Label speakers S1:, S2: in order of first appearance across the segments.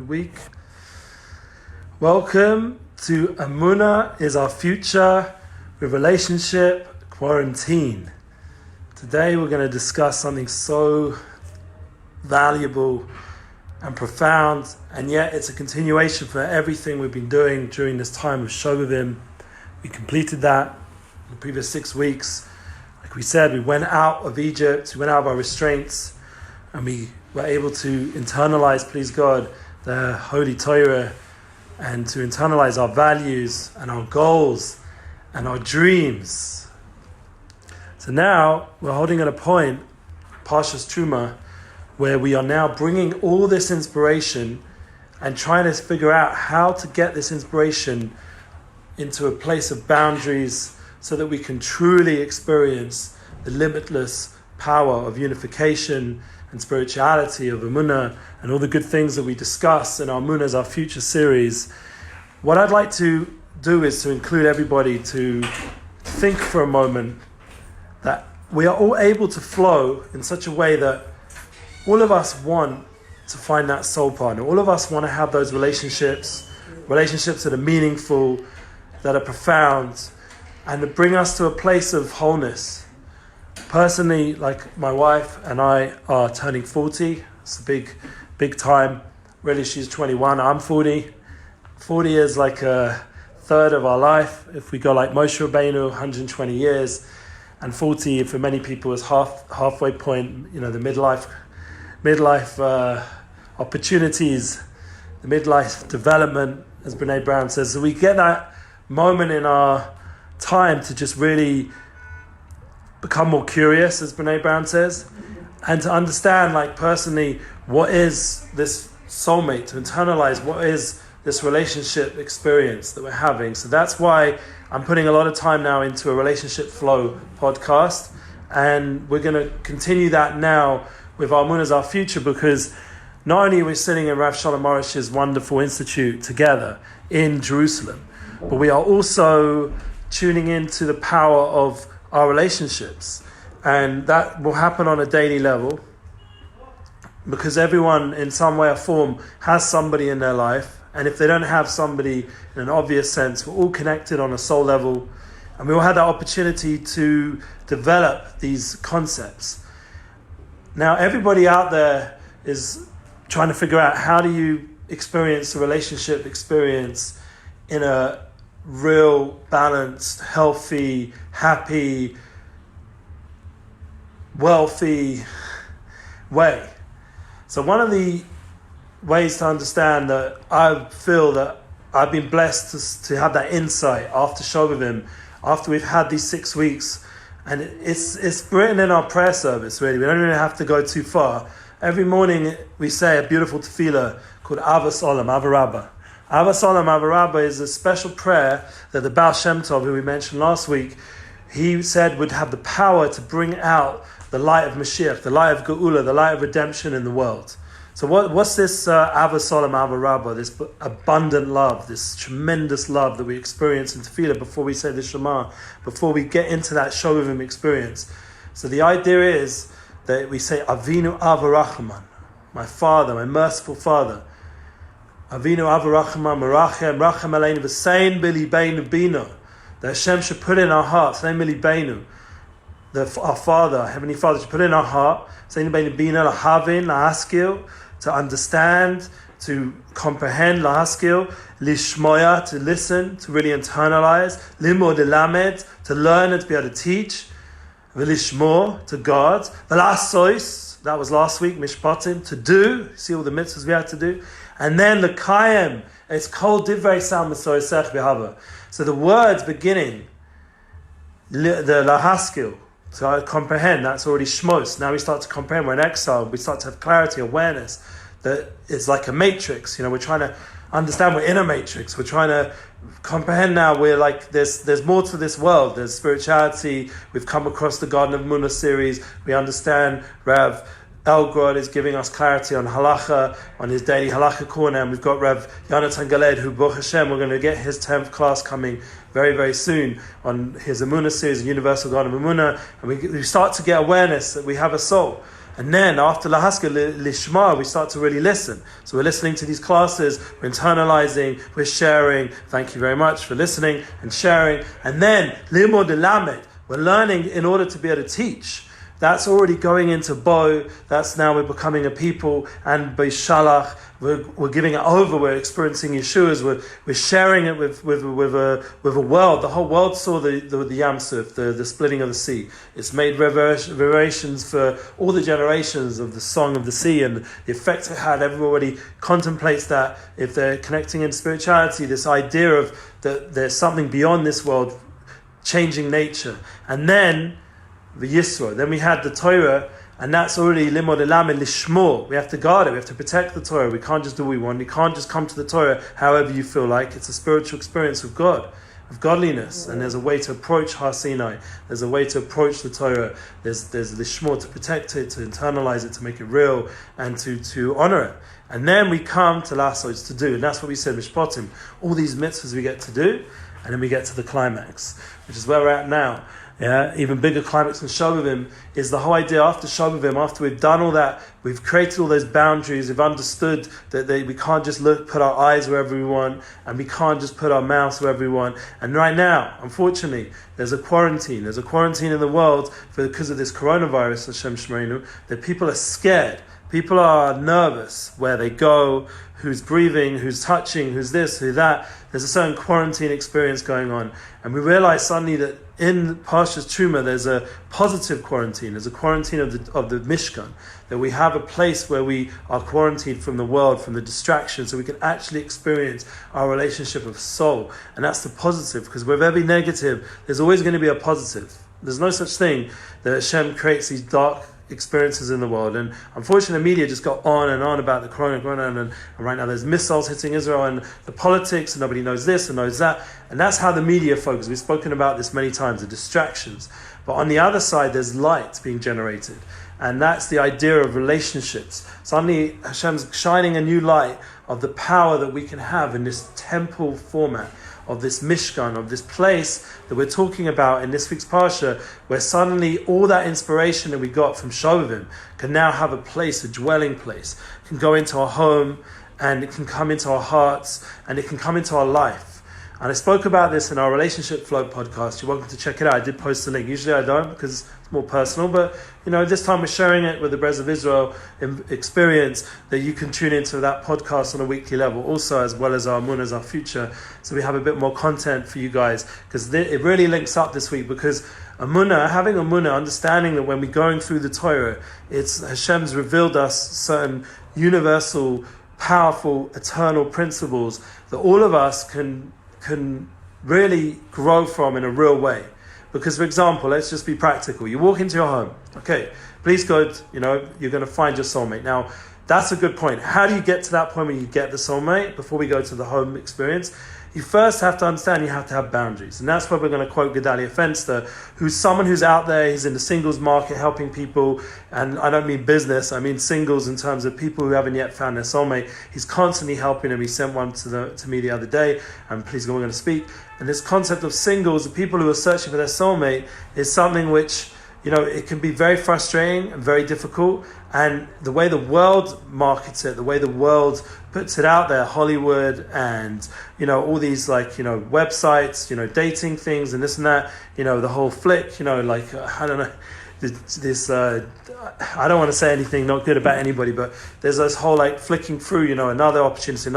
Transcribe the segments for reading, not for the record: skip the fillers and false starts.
S1: Week. Welcome to Emuna is Our Future with Relationship Quarantine. Today we're going to discuss something so valuable and profound, and yet it's a continuation for everything we've been doing during this time of Shovavim. We completed that in the previous 6 weeks. Like we said, we went out of Egypt, we went out of our restraints, and we were able to internalize, please God, the Holy Torah, and to internalize our values and our goals and our dreams. So now we're holding at a point, Parshas Truma, where we are now bringing all this inspiration and trying to figure out how to get this inspiration into a place of boundaries so that we can truly experience the limitless power of unification and spirituality, of Emuna, and all the good things that we discuss in our Emuna is Our Future series. What I'd like to do is to include everybody to think for a moment that we are all able to flow in such a way that all of us want to find that soul partner. All of us want to have those relationships that are meaningful, that are profound, and that bring us to a place of wholeness. Personally, like my wife and I are turning 40. It's a big time. Really, she's 21. I'm 40. 40 is like a third of our life. If we go like Moshe Rabbeinu, 120 years. And 40 for many people is halfway point, the midlife opportunities, the midlife development, as Brene Brown says. So we get that moment in our time to just really become more curious, as Brene Brown says, and to understand, personally, what is this soulmate, to internalize what is this relationship experience that we're having. So that's why I'm putting a lot of time now into a Relationship Flow podcast, and we're going to continue that now with our Emuna is Our Future, because not only are we sitting in Rav Shalom Morish's wonderful institute together in Jerusalem, but we are also tuning into the power of our relationships, and that will happen on a daily level because everyone in some way or form has somebody in their life, and if they don't have somebody in an obvious sense, we're all connected on a soul level, and we all have that opportunity to develop these concepts. Now everybody out there is trying to figure out, how do you experience a relationship experience in a real, balanced, healthy, happy, wealthy way. So one of the ways to understand that I feel that I've been blessed to have that insight after Shovavim, after we've had these 6 weeks, and it's written in our prayer service, really. We don't even have to go too far. Every morning we say a beautiful tefillah called Avas Olam, Avarabba. Avas Olam Avarabba is a special prayer that the Baal Shem Tov, who we mentioned last week, he said would have the power to bring out the light of Mashiach, the light of Geula, the light of redemption in the world. So what's this Avas Olam Avarabba, this abundant love, this tremendous love that we experience in Tefillah before we say the Shema, before we get into that Shovavim experience? So the idea is that we say Avinu Avarachman, my Father, my merciful Father. Avinu Avarachman Merachem Rachem Aleinu V'Sein B'Libeinu Bino. That Hashem should put in our hearts, Sein B'Libeinu, our Father, our Heavenly Father, should put in our heart, Sein B'Libeinu Bino, Lahavin, Lahaskil, to understand, to comprehend, Lahaskil, Lishmoya, to listen, to really internalize, Limod Lamed, to learn and to be able to teach, V'Lishmor, to God, V'Lasois, that was last week, Mishpatim, to do, see all the mitzvahs we had to do. And then the Kayem, it's called Divrei Sam Mesoisech B'Hava. So the words beginning, the Lahaskil, to comprehend, that's already Shmos. Now we start to comprehend, we're in exile, we start to have clarity, awareness, that it's like a matrix. We're trying to understand, we're in a matrix, we're trying to comprehend now, we're like, there's more to this world, there's spirituality. We've come across the Garden of Emuna series, we understand Rav Elgrod is giving us clarity on halacha, on his daily halacha corner, and we've got Rav Yonatan Galed, who, Baruch Hashem, we're going to get his 10th class coming very, very soon on his Emuna series, Universal God of Emuna, and we start to get awareness that we have a soul. And then after Lahaska Lishma, we start to really listen. So we're listening to these classes, we're internalizing, we're sharing. Thank you very much for listening and sharing. And then Limod Lamed, we're learning in order to be able to teach. That's already going into Bo. That's now we're becoming a people, and Beishalach, we're giving it over. We're experiencing Yeshua's. We're sharing it with a world. The whole world saw the Yam Suf, the splitting of the sea. It's made reverberations for all the generations of the song of the sea and the effect it had. Everybody contemplates that if they're connecting in spirituality, this idea of that there's something beyond this world, changing nature, and then the Yisro. Then we had the Torah, and that's already limod elam and lishmor. We have to guard it. We have to protect the Torah. We can't just do what we want. You can't just come to the Torah however you feel like. It's a spiritual experience of God, of godliness, and there's a way to approach Har Sinai. There's a way to approach the Torah. There's lishmor, to protect it, to internalize it, to make it real, and to honor it. And then we come to lasos, to do, and that's what we said, mishpatim. All these mitzvahs we get to do, and then we get to the climax, which is where we're at now. Yeah, even bigger climax than Shovavim is the whole idea after Shovavim, after we've done all that, we've created all those boundaries, we've understood that we can't just put our eyes wherever we want, and we can't just put our mouths wherever we want. And right now, unfortunately, there's a quarantine in the world because of this coronavirus, Hashem Shmeinu, that people are scared. People are nervous where they go, who's breathing, who's touching, who's this, who that. There's a certain quarantine experience going on. And we realize suddenly that in Parshas Truma there's a positive quarantine. There's a quarantine of the Mishkan. That we have a place where we are quarantined from the world, from the distractions, so we can actually experience our relationship of soul. And that's the positive, because with every negative, there's always going to be a positive. There's no such thing that Hashem creates these dark experiences in the world, and unfortunately the media just got on and on about the corona, and right now there's missiles hitting Israel and the politics, and nobody knows this and knows that, and that's how the media focuses. We've spoken about this many times, the distractions. But on the other side, there's light being generated, and that's the idea of relationships. Suddenly Hashem's shining a new light of the power that we can have in this temple format, of this Mishkan, of this place that we're talking about in this week's Parsha, where suddenly all that inspiration that we got from Shovavim can now have a place, a dwelling place, can go into our home, and it can come into our hearts, and it can come into our life. And I spoke about this in our Relationship Flow podcast. You're welcome to check it out. I did post the link. Usually I don't, because it's more personal, but this time we're sharing it with the Brez of Israel experience, that you can tune into that podcast on a weekly level also, as well as our Emuna, as our future. So we have a bit more content for you guys, because it really links up this week, because having Emuna, understanding that when we're going through the Torah, it's Hashem's revealed us certain universal, powerful, eternal principles that all of us can really grow from in a real way. Because, for example, let's just be practical. You walk into your home. Okay, please God, you're going to find your soulmate. Now, that's a good point. How do you get to that point when you get the soulmate before we go to the home experience? You first have to understand you have to have boundaries. And that's where we're going to quote Gedalia Fenster, who's someone who's out there, he's in the singles market helping people. And I don't mean business, I mean singles in terms of people who haven't yet found their soulmate. He's constantly helping them. He sent one to me the other day, and please go, we're going to speak. And this concept of singles, the people who are searching for their soulmate, is something which, it can be very frustrating and very difficult. And the way the world markets it, the way the world puts it out there, Hollywood and, all these websites, dating things and this and that, the whole flick, I don't know, this I don't want to say anything not good about anybody, but there's this whole flicking through, another opportunity.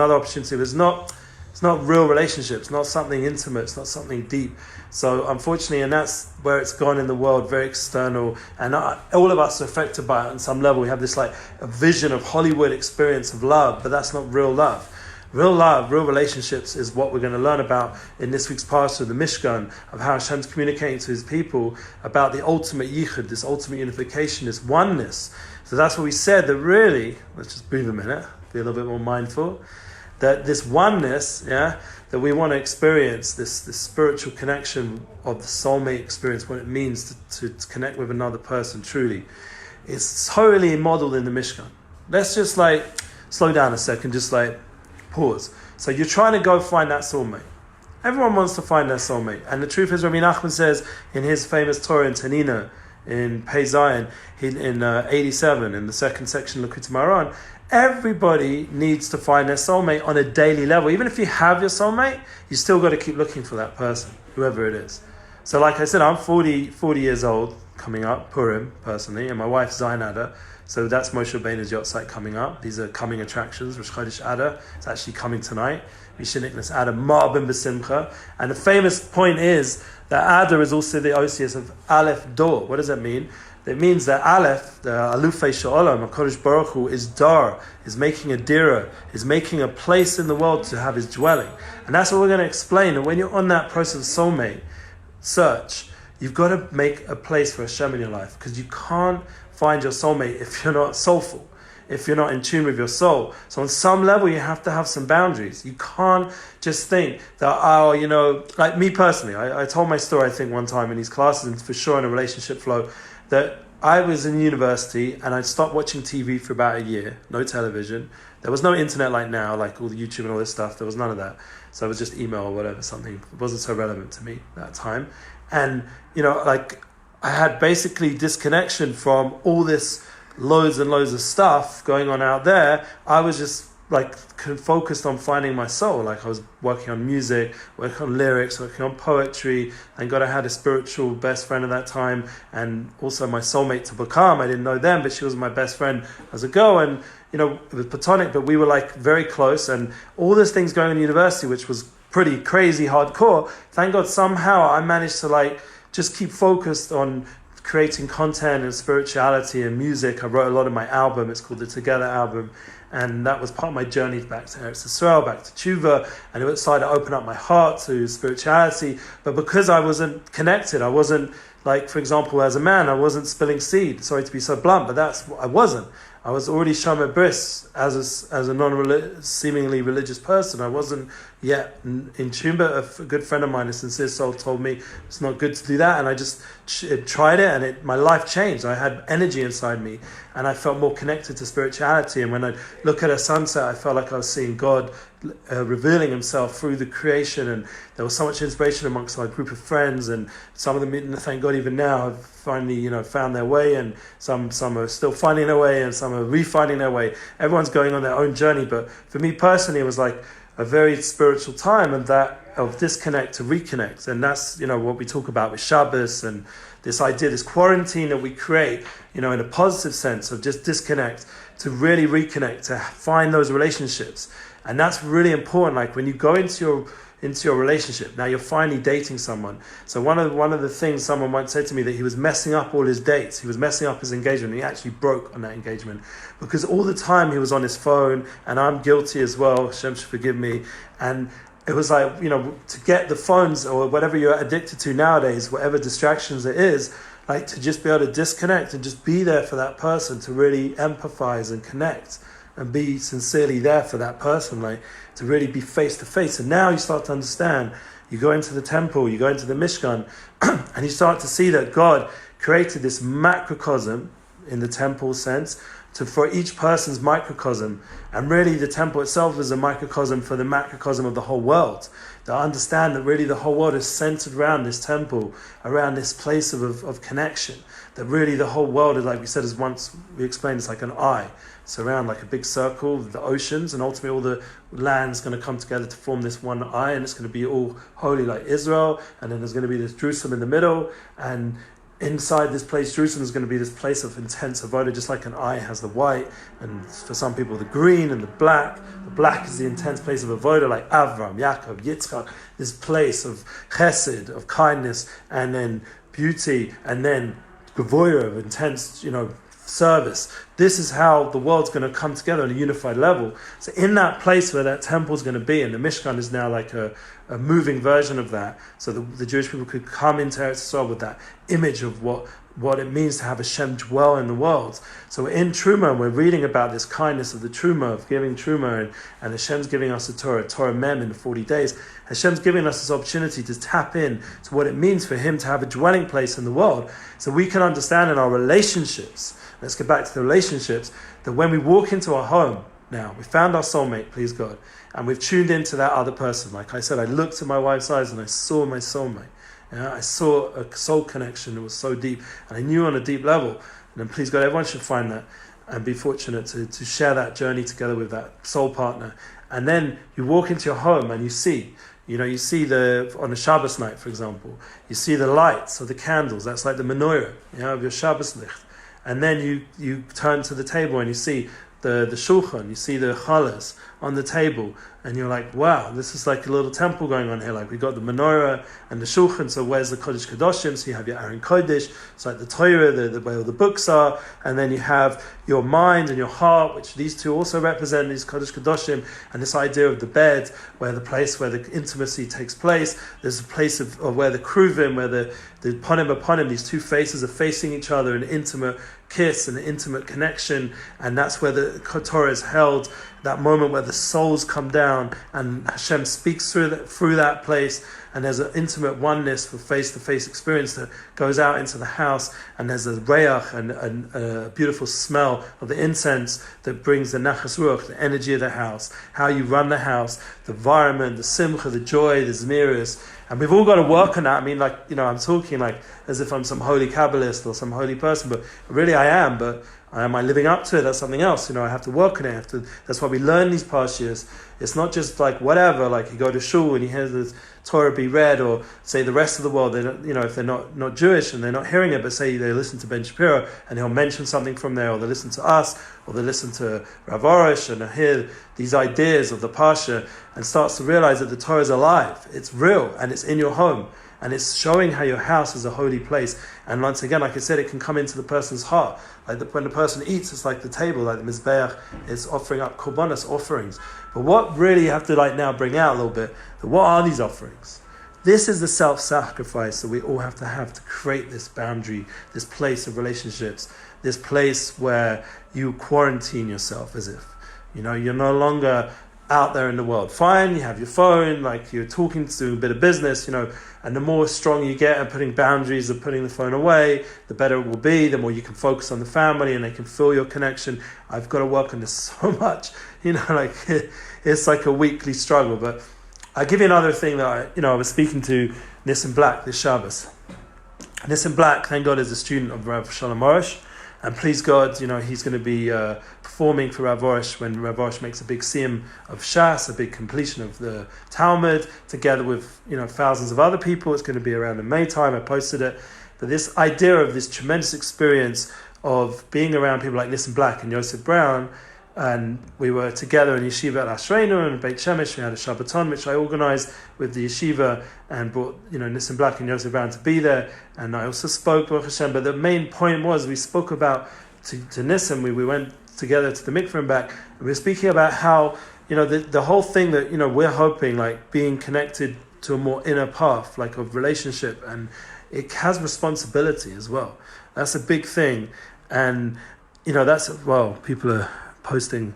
S1: It's not real relationships, not something intimate, it's not something deep. So unfortunately, and that's where it's gone in the world, very external, and all of us are affected by it on some level. We have this a vision of Hollywood experience of love, but that's not real love. Real love, real relationships is what we're going to learn about in this week's Parsha, the Mishkan, of how Hashem's communicating to his people about the ultimate yichud, this ultimate unification, this oneness. So that's what we said, that really, let's just breathe a minute, be a little bit more mindful, that this oneness, that we want to experience, this spiritual connection of the soulmate experience, what it means to connect with another person truly, is totally modeled in the Mishkan. Let's just slow down a second, just pause. So you're trying to go find that soulmate. Everyone wants to find their soulmate. And the truth is, Rabbi Nachman says in his famous Torah in Tanina, in Pei Zion, in 87, in the second section of Likutei Moharan, everybody needs to find their soulmate on a daily level. Even if you have your soulmate, you still got to keep looking for that person, whoever it is. So like I said, I'm 40 years old coming up, Purim, personally, and my wife's Zayin Adar. So that's Moshe Rabbeinu's Yotzeit coming up. These are coming attractions. Rosh Chodesh Adar, it's actually coming tonight. Mishiniknas Adar, Ma'abim B'Simcha. And the famous point is that Adar is also the Osius of Aleph Dor. What does that mean? It means that Aleph, the Alufei Sha'olam, HaKadosh Baruch Hu, is Dar, is making a dira, is making a place in the world to have his dwelling. And that's what we're going to explain. And when you're on that process of soulmate search, you've got to make a place for Hashem in your life, because you can't find your soulmate if you're not soulful, if you're not in tune with your soul. So on some level, you have to have some boundaries. You can't just think that, like me personally, I told my story, I think, one time in these classes, and for sure in a relationship flow, that I was in university and I'd stopped watching TV for about a year, no television. There was no internet like now, like all the YouTube and all this stuff. There was none of that. So it was just email or whatever, something. It wasn't so relevant to me at that time. And, I had basically disconnection from all this loads and loads of stuff going on out there. I was just focused on finding my soul. Like I was working on music, working on lyrics, working on poetry. Thank God I had a spiritual best friend at that time, and also my soulmate to become. I didn't know them, but she was my best friend as a girl, and it was platonic, but we were very close. And all these things going on in university, which was pretty crazy, hardcore. Thank God somehow I managed to just keep focused on creating content and spirituality and music. I wrote a lot of my album. It's called the Together album. And that was part of my journey back to Eretz Yisrael, back to Tshuva. And it started to open up my heart to spirituality. But because I wasn't connected, I wasn't, for example, as a man, I wasn't spilling seed. Sorry to be so blunt, but I wasn't. I was already Shomer Bris as a seemingly religious person. I wasn't yet in tune, but a good friend of mine, a sincere soul, told me it's not good to do that. And I just tried it, and my life changed. I had energy inside me, and I felt more connected to spirituality. And when I look at a sunset, I felt like I was seeing God revealing himself through the creation. And there was so much inspiration amongst our group of friends, and some of them, thank God, even now have finally found their way, and some are still finding their way, and some are refinding their way. Everyone's going on their own journey. But for me personally, it was like a very spiritual time, and that of disconnect to reconnect. And that's what we talk about with Shabbos, and this idea, this quarantine that we create, in a positive sense of just disconnect to really reconnect, to find those relationships. And that's really important. Like when you go into your relationship, now you're finally dating someone. So one of the things someone once said to me, that he was messing up all his dates, he was messing up his engagement. He actually broke on that engagement because all the time he was on his phone, and I'm guilty as well, Hashem should forgive me. And it was to get the phones or whatever you're addicted to nowadays, whatever distractions it is, to just be able to disconnect and just be there for that person, to really empathize and connect and be sincerely there for that person, to really be face to face. And now you start to understand. You go into the temple, you go into the Mishkan, and you start to see that God created this macrocosm in the temple sense for each person's microcosm. And really the temple itself is a microcosm for the macrocosm of the whole world. To understand that really the whole world is centered around this temple, around this place of connection. That really the whole world is, like we said, as once we explained, it's like an eye. It's around like a big circle, the oceans, and ultimately all the land's going to come together to form this one eye, and it's going to be all holy like Israel, and then there's going to be this Jerusalem in the middle, and inside this place, Jerusalem, is going to be this place of intense avodah, just like an eye has the white, and for some people the green and the black. The black is the intense place of avodah, like Avram, Yaakov, Yitzchak, this place of chesed, of kindness, and then beauty, and then gavoya, of intense, service. This is how the world's going to come together on a unified level. So in that place where that temple is going to be, and the Mishkan is now like a moving version of that, so the Jewish people could come into Eretz Yisrael with that image of what it means to have Hashem dwell in the world. So in Truma, we're reading about this kindness of the Truma, of giving Truma, and Hashem's giving us the Torah Mem in the 40 days. Hashem's giving us this opportunity to tap in to what it means for Him to have a dwelling place in the world. So we can understand in our relationships, let's get back to the relationships, that when we walk into our home, now we found our soulmate, please God, and we've tuned into that other person. Like I said, I looked at my wife's eyes and I saw my soulmate. Yeah, I saw a soul connection. It was so deep, and I knew on a deep level. And then, please God, everyone should find that and be fortunate to share that journey together with that soul partner. And then you walk into your home and you see on a Shabbos night, for example, you see the lights of the candles. That's like the menorah, of your Shabbos licht. And then you turn to the table and you see the shulchan, you see the challahs on the table, and you're like, wow, this is like a little temple going on here. Like we got the menorah and the shulchan, so where's the Kodesh Kodashim? So you have your Aron Kodesh, it's like the Torah, the way all the books are, and then you have your mind and your heart, which these two also represent, these Kodesh Kodashim, and this idea of the bed, where the place where the intimacy takes place. There's a place of where the kruvim, where the panim, these two faces are facing each other, an intimate kiss, an intimate connection, and that's where the Torah is held, that moment where the souls come down and Hashem speaks through that place, and there's an intimate oneness for face-to-face experience that goes out into the house, and there's a reyach and a beautiful smell of the incense that brings the nachas ruach, the energy of the house, how you run the house, the environment, the simcha, the joy, the zmiris. And we've all got to work on that. I mean, I'm talking like as if I'm some holy Kabbalist or some holy person, but really I am, but am I living up to it? That's something else. I have to work on it. That's why we learn these parshiyos. It's not just like whatever, like you go to shul and you hear the Torah be read, or say the rest of the world, they don't, if they're not Jewish and they're not hearing it, but say they listen to Ben Shapiro and he'll mention something from there, or they listen to us, or they listen to Rav Arush and they hear these ideas of the parsha and starts to realize that the Torah is alive, it's real, and it's in your home. And it's showing how your house is a holy place. And once again, like I said, it can come into the person's heart. When the person eats, it's like the table, like the Mizbeach is offering up korbanos, offerings. But what really you have to now bring out a little bit, what are these offerings? This is the self-sacrifice that we all have to create this boundary, this place of relationships, this place where you quarantine yourself as if, you're no longer out there in the world. Fine, you have your phone, like you're talking to do a bit of business, and the more strong you get at putting boundaries of putting the phone away, the better it will be, the more you can focus on the family and they can feel your connection. I've got to work on this so much, it's like a weekly struggle. But I'll give you another thing that I was speaking to Nissim Black this Shabbos. Nissim Black, thank God, is a student of Rav Shalom Arush. And please God, he's going to be performing for Rav Arush when Rav Arush makes a big siyum of Shas, a big completion of the Talmud, together with thousands of other people. It's going to be around in May time. I posted it. But this idea of this tremendous experience of being around people like Nissim Black and Yosef Brown, and we were together in yeshiva at Ashreinu and Beit Shemesh. We had a Shabbaton which I organised with the yeshiva and brought Nissim Black and Yosef Brown to be there. And I also spoke Baruch Hashem. But the main point was we spoke about to Nissim. We went together to the mikveh and back. And we were speaking about how the whole thing that we're hoping, like being connected to a more inner path, like of relationship, and it has responsibility as well. That's a big thing, and people are posting,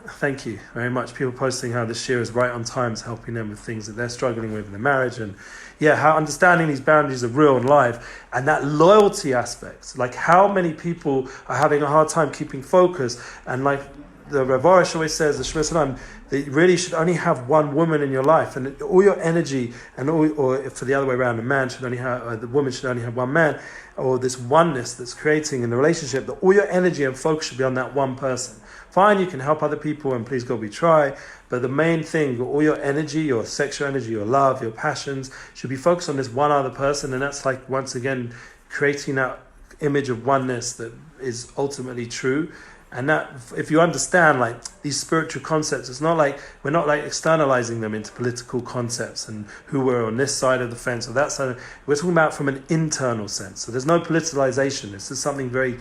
S1: thank you very much, people posting how this year is right on time, is helping them with things that they're struggling with in their marriage, and how understanding these boundaries of real and live, and that loyalty aspect, like how many people are having a hard time keeping focus, and like the Rav Arush always says, the Shema Salam, that you really should only have one woman in your life, and all your energy, or if for the other way around, the woman should only have one man, or this oneness that's creating in the relationship, that all your energy and focus should be on that one person. Fine, you can help other people, and please God, we try. But the main thing, all your energy, your sexual energy, your love, your passions, should be focused on this one other person. And that's like, once again, creating that image of oneness that is ultimately true. And that, if you understand like these spiritual concepts, it's not like we're not like externalizing them into political concepts and who we're on this side of the fence or that side. We're talking about from an internal sense. So there's no politicalization. This is something very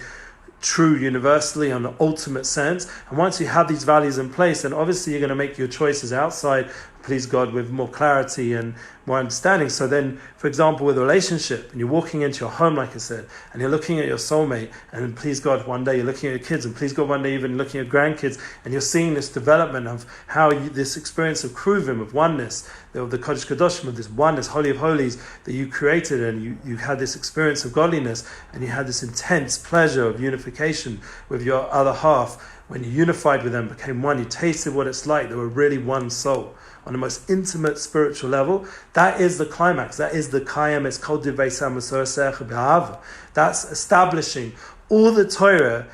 S1: true universally on the ultimate sense. And once you have these values in place, then obviously you're going to make your choices outside, please God, with more clarity and more understanding. So then, for example, with a relationship, and you're walking into your home, like I said, and you're looking at your soulmate, and please God, one day you're looking at your kids, and please God, one day even looking at grandkids, and you're seeing this development of how this experience of kruvim, of oneness, of the Kodesh Kadoshim, of this oneness, Holy of Holies, that you created, and you had this experience of godliness, and you had this intense pleasure of unification with your other half. when you unified with them, became one, you tasted what it's like, they were really one soul on the most intimate spiritual level. That is the climax. That is the Kayam. It's called Divrei Sam Masorah B'Ahava. That's establishing all the Torah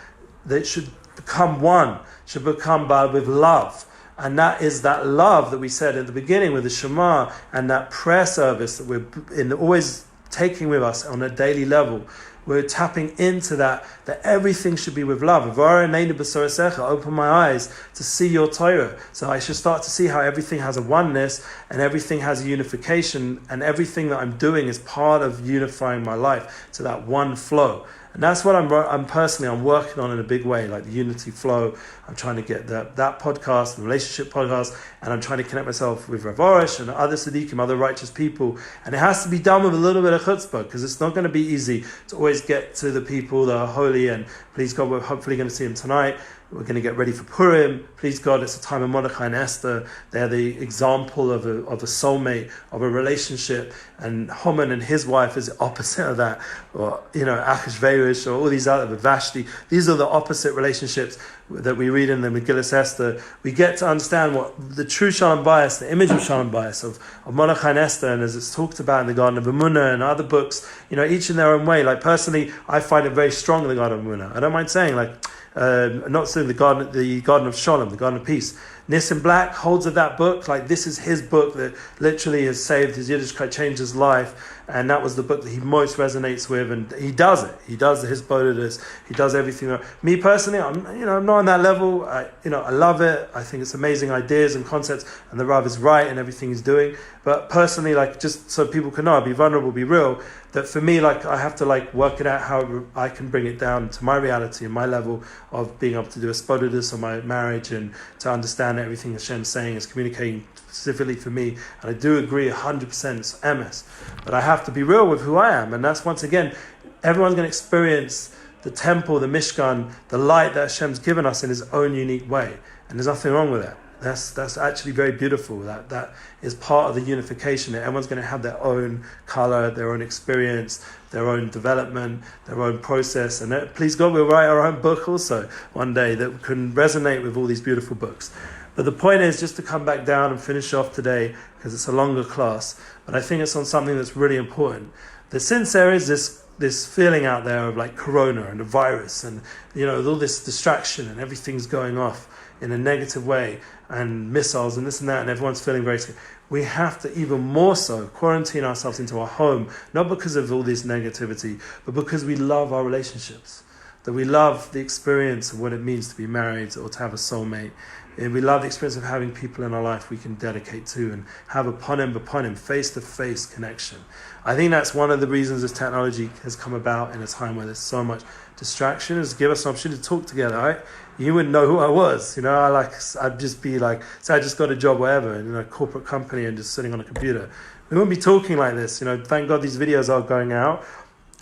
S1: that should become one, should become with love. And that is that love that we said at the beginning with the Shema and that prayer service that we're always taking with us on a daily level. We're tapping into that everything should be with love. Open my eyes to see your Torah. So I should start to see how everything has a oneness and everything has a unification, and everything that I'm doing is part of unifying my life to that one flow. And that's what I'm personally working on in a big way, like the unity flow. I'm trying to get that podcast, the relationship podcast, and I'm trying to connect myself with Rav Arush and other tzaddikim, other righteous people. And it has to be done with a little bit of chutzpah, because it's not going to be easy to always get to the people that are holy. And please God, we're hopefully going to see them tonight. We're going to get ready for Purim. Please God, it's a time of Mordechai and Esther. They're the example of a soulmate, of a relationship. And Haman and his wife is the opposite of that. Or, Achashverosh, or all these other, Vashti. These are the opposite relationships that we read in the Megillah Esther. We get to understand what the true Shalom Bayis, the image of Shalom Bayis of Mordechai and Esther, and as it's talked about in the Garden of Emuna and other books, each in their own way. Like personally, I find it very strong in the Garden of Emuna. I don't mind saying, not saying the Garden of Shalom, the Garden of Peace. Nissim Black holds of that book, like this is his book that literally has saved his Yiddishkeit, changed his life, and that was the book that he most resonates with, and he does it. He does his bodhidus, he does everything. Me personally, I'm not on that level. I love it. I think it's amazing ideas and concepts, and the Rav is right in everything he's doing. But personally, just so people can know, be vulnerable, be real, that for me, I have to work it out how I can bring it down to my reality and my level of being able to do a spodidus on my marriage and to understand everything Hashem's saying is communicating specifically for me. And I do agree 100% it's MS. But I have to be real with who I am. And that's, once again, everyone's going to experience the temple, the Mishkan, the light that Hashem's given us in his own unique way. And there's nothing wrong with that. That's actually very beautiful. That is part of the unification. Everyone's going to have their own color, their own experience, their own development, their own process. And please God, we'll write our own book also one day that can resonate with all these beautiful books. But the point is just to come back down and finish off today, because it's a longer class, but I think it's on something that's really important. That since there is this feeling out there of corona and the virus and all this distraction and everything's going off in a negative way, and missiles and this and that, and everyone's feeling very sick, we have to even more so quarantine ourselves into our home, not because of all this negativity, but because we love our relationships, that we love the experience of what it means to be married or to have a soulmate. And we love the experience of having people in our life we can dedicate to and have a b'ponim, face-to-face connection. I think that's one of the reasons this technology has come about in a time where there's so much distraction, is give us an opportunity to talk together, right? You wouldn't know who I was, I'd just be say I just got a job, whatever, in a corporate company and just sitting on a computer. We wouldn't be talking like this, thank God these videos are going out.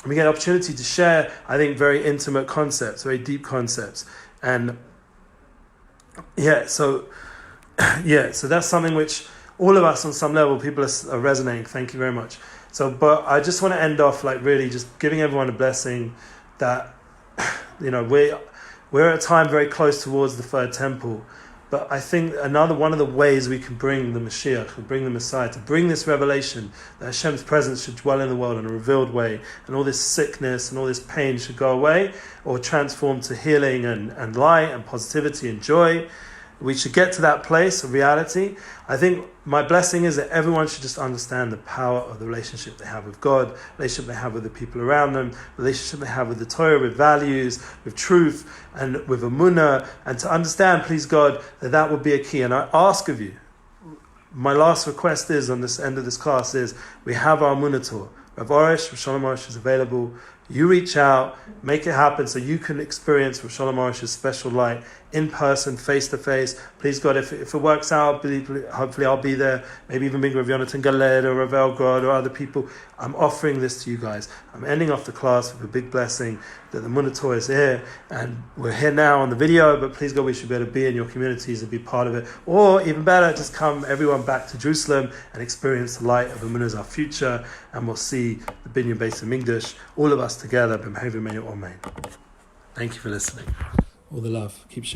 S1: And we get an opportunity to share, I think, very intimate concepts, very deep concepts. And so that's something which all of us on some level, people are resonating. Thank you very much. So, but I just want to end off really just giving everyone a blessing that, we're at a time very close towards the third temple. But I think one of the ways we can bring the Mashiach, bring the Messiah, to bring this revelation that Hashem's presence should dwell in the world in a revealed way, and all this sickness and all this pain should go away or transform to healing and light and positivity and joy. We should get to that place of reality. I think my blessing is that everyone should just understand the power of the relationship they have with God, relationship they have with the people around them, relationship they have with the Torah, with values, with truth, and with Emuna, and to understand, please God, that would be a key. And I ask of you, my last request is, on this end of this class, is we have our Emuna tour. Rav Arush, Rav Shalom Arush is available. You reach out, make it happen so you can experience Rav Shalom Arush's special light in person, face to face. Please God, if it works out, hopefully I'll be there. Maybe even bring Rav Yonatan Galed or Rav Elgrod or other people. I'm offering this to you guys. I'm ending off the class with a big blessing that the Emuna Torah is here, and we're here now on the video, but please God, we should be able to be in your communities and be part of it. Or even better, just come everyone back to Jerusalem and experience the light of Emuna as our future, and we'll see the Binyan Beis Hamikdash, all of us together. Thank you for listening. All the love. Keep sharing.